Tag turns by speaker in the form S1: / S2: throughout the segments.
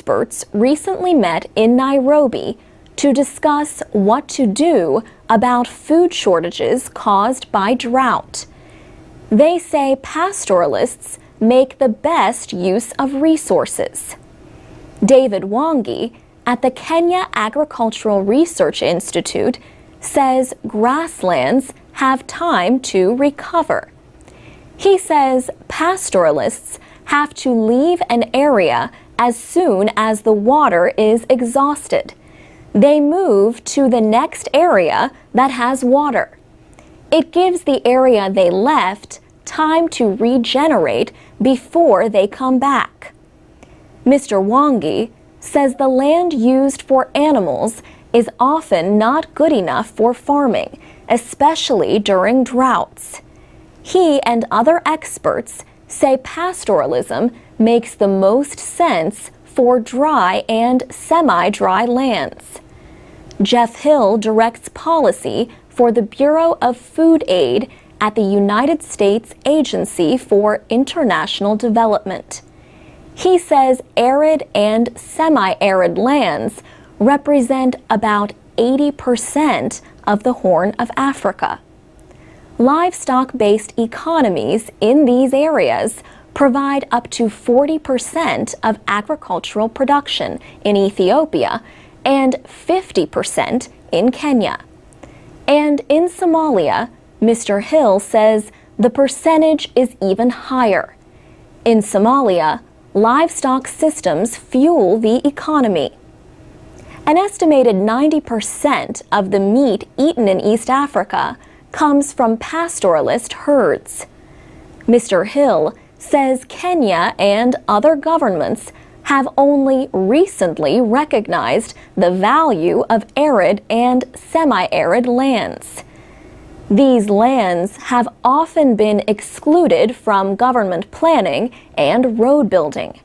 S1: experts recently met in Nairobi to discuss what to do about food shortages caused by drought. They say pastoralists make the best use of resources. David Wangi at the Kenya Agricultural Research Institute says grasslands have time to recover. He says pastoralists have to leave an area as soon as the water is exhausted. They move to the next area that has water. It gives the area they left time to regenerate before they come back. Mr. Wangi says the land used for animals is often not good enough for farming, especially during droughts. He and other experts say pastoralism makes the most sense for dry and semi-dry lands. Jeff Hill directs policy for the Bureau of Food Aid at the United States Agency for International Development. He says arid and semi-arid lands represent about 80% of the Horn of Africa. Livestock-based economies in these areas provide up to 40% of agricultural production in Ethiopia and 50% in Kenya. And in Somalia, Mr. Hill says the percentage is even higher. In Somalia, livestock systems fuel the economy. An estimated 90% of the meat eaten in East Africa comes from pastoralist herds. Mr. Hill says Kenya and other governments have only recently recognized the value of arid and semi-arid lands. These lands have often been excluded from government planning and road building.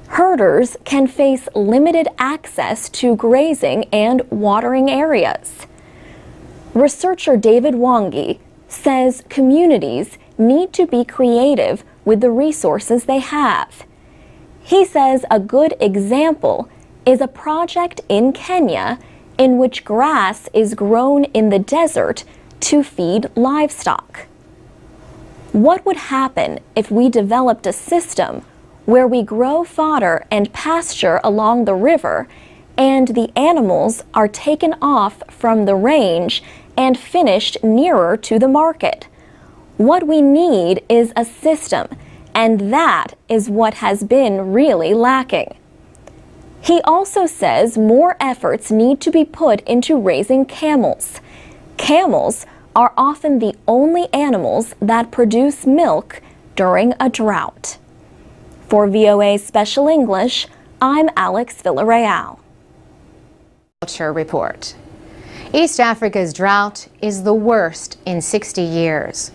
S1: Herders can face limited access to grazing and watering areas. Researcher David Wangi says communities need to be creative with the resources they have. He says a good example is a project in Kenya in which grass is grown in the desert to feed livestock. What would happen if we developed a system where we grow fodder and pasture along the river and the animals are taken off from the range and finished nearer to the market? What we need is a system, and that is what has been really lacking. He also says more efforts need to be put into raising camels. Camels are often the only animals that produce milk during a drought. For VOA Special English, I'm Alex Villarreal.
S2: Culture Report. East Africa's drought is the worst in 60 years.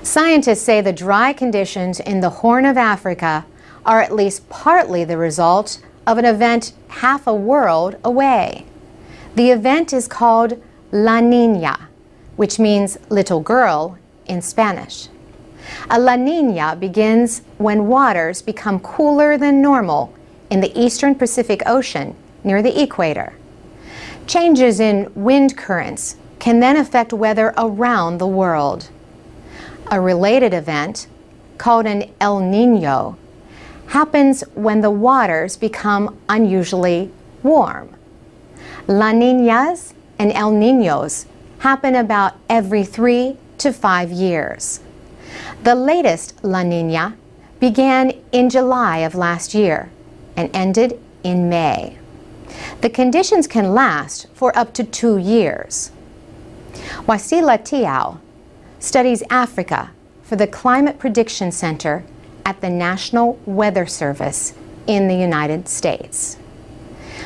S2: Scientists say the dry conditions in the Horn of Africa are at least partly the result of an event half a world away. The event is called La Niña, which means little girl in Spanish. A La Niña begins when waters become cooler than normal in the eastern Pacific Ocean near the equator. Changes in wind currents can then affect weather around the world. A related event, called an El Niño, happens when the waters become unusually warm. La Niñas and El Niños happen about every 3 to 5 years. The latest La Niña began in July of last year and ended in May. The conditions can last for up to 2 years. Wasila Tiao studies Africa for the Climate Prediction Center at the National Weather Service in the United States.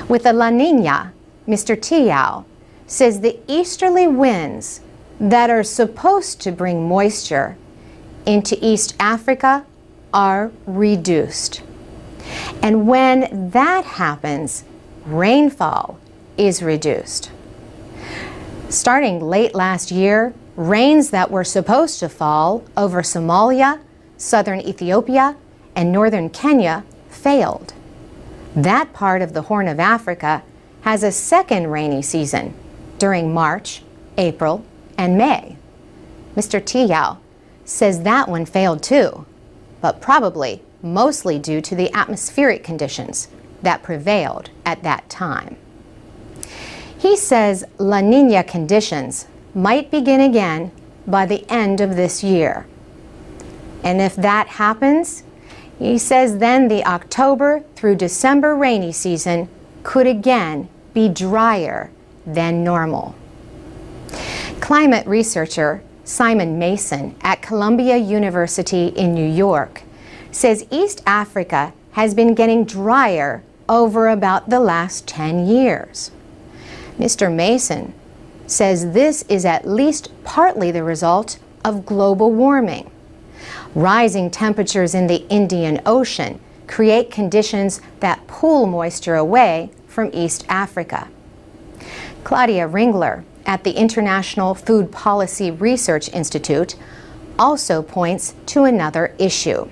S2: With the La Niña, Mr. Tiao says the easterly winds that are supposed to bring moisture into East Africa are reduced. And when that happens, rainfall is reduced. Starting late last year, rains that were supposed to fall over Somalia, southern Ethiopia, and northern Kenya failed. That part of the Horn of Africa has a second rainy season during March, April, and May. Mr. Tiyao says that one failed too, but probably mostly due to the atmospheric conditions that prevailed at that time. He says La Niña conditions might begin again by the end of this year. And if that happens, he says then the October through December rainy season could again be drier than normal. Climate researcher Simon Mason at Columbia University in New York says East Africa has been getting drier over about the last 10 years. Mr. Mason says this is at least partly the result of global warming. Rising temperatures in the Indian Ocean create conditions that pull moisture away from East Africa. Claudia Ringler at the International Food Policy Research Institute also points to another issue.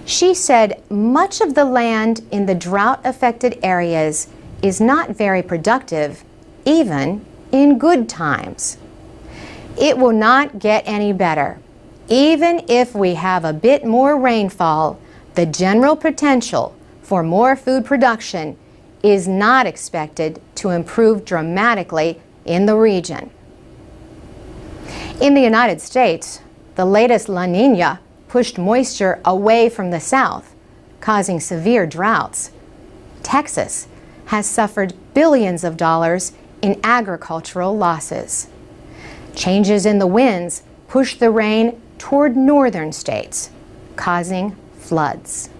S2: She said much of the land in the drought-affected areas is not very productive, even in good times. It will not get any better. Even if we have a bit more rainfall, the general potential for more food production is not expected to improve dramatically in the region. In the United States, the latest La Niña pushed moisture away from the south, causing severe droughts. Texas has suffered billions of dollars in agricultural losses. Changes in the winds pushed the rain toward northern states, causing floods.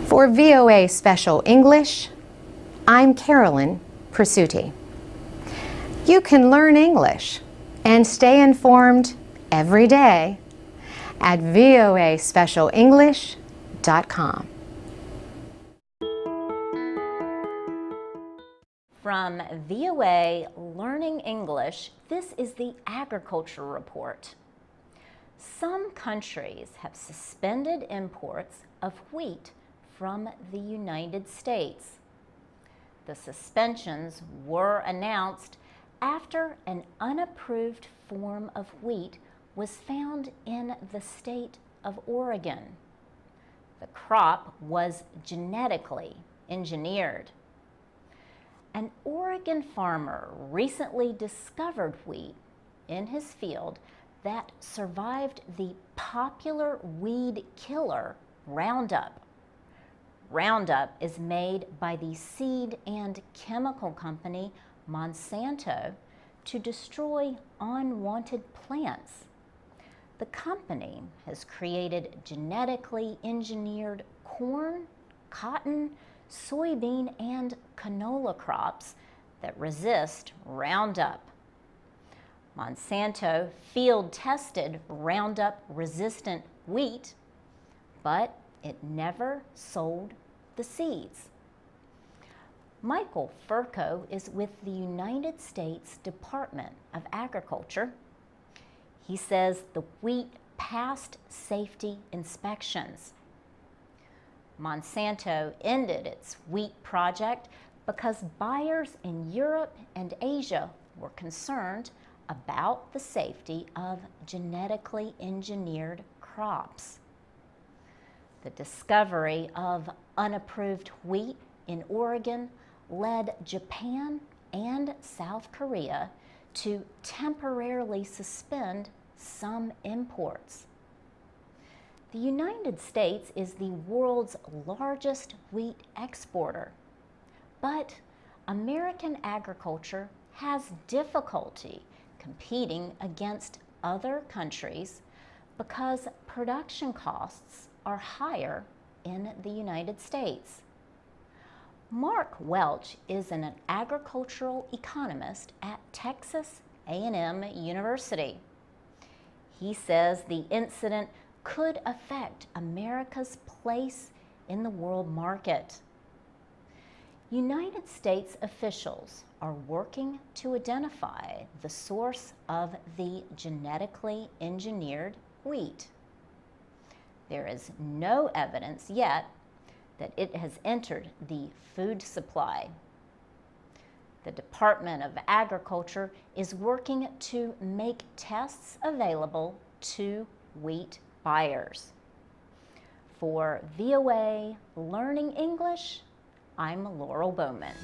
S2: For VOA Special English, I'm Carolyn Presutti. You can learn English and stay informed every day at voaspecialenglish.com.
S3: From VOA Learning English, this is the Agriculture Report. Some countries have suspended imports of wheat from the United States. The suspensions were announced after an unapproved form of wheat was found in the state of Oregon. The crop was genetically engineered. An Oregon farmer recently discovered wheat in his field that survived the popular weed killer Roundup. Roundup is made by the seed and chemical company Monsanto to destroy unwanted plants. The company has created genetically engineered corn, cotton, soybean, and canola crops that resist Roundup. Monsanto field tested Roundup-resistant wheat, but it never sold the seeds. Michael Furco is with the United States Department of Agriculture. He says the wheat passed safety inspections. Monsanto ended its wheat project because buyers in Europe and Asia were concerned about the safety of genetically engineered crops. The discovery of unapproved wheat in Oregon led Japan and South Korea to temporarily suspend some imports. The United States is the world's largest wheat exporter, but American agriculture has difficulty competing against other countries because production costs are higher in the United States. Mark Welch is an agricultural economist at Texas A&M University. He says the incident could affect America's place in the world market. United States officials are working to identify the source of the genetically engineered wheat. There is no evidence yet that it has entered the food supply. The Department of Agriculture is working to make tests available to wheat buyers. For VOA Learning English, I'm Laurel Bowman.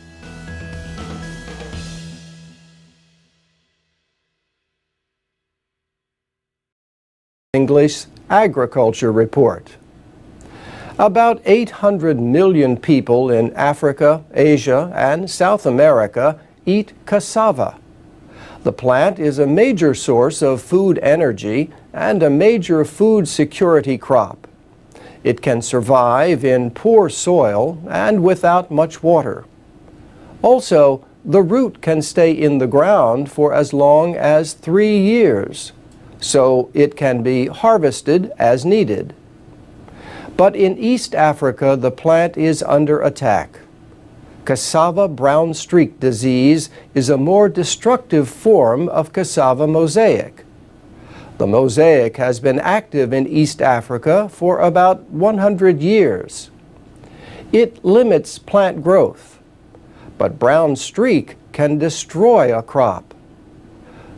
S4: English Agriculture Report. About 800 million people in Africa, Asia, and South America eat cassava. The plant is a major source of food energy and a major food security crop. It can survive in poor soil and without much water. Also, the root can stay in the ground for as long as 3 years, so it can be harvested as needed. But in East Africa, the plant is under attack. Cassava brown streak disease is a more destructive form of cassava mosaic. The mosaic has been active in East Africa for about 100 years. It limits plant growth, but brown streak can destroy a crop.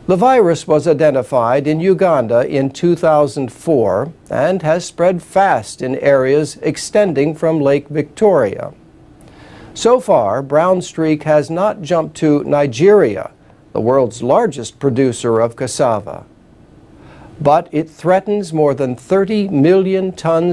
S4: The virus was identified in Uganda in 2004 and has spread fast in areas extending from Lake Victoria. So far, brown streak has not jumped to Nigeria, the world's largest producer of cassava. But it threatens more than 30 million tons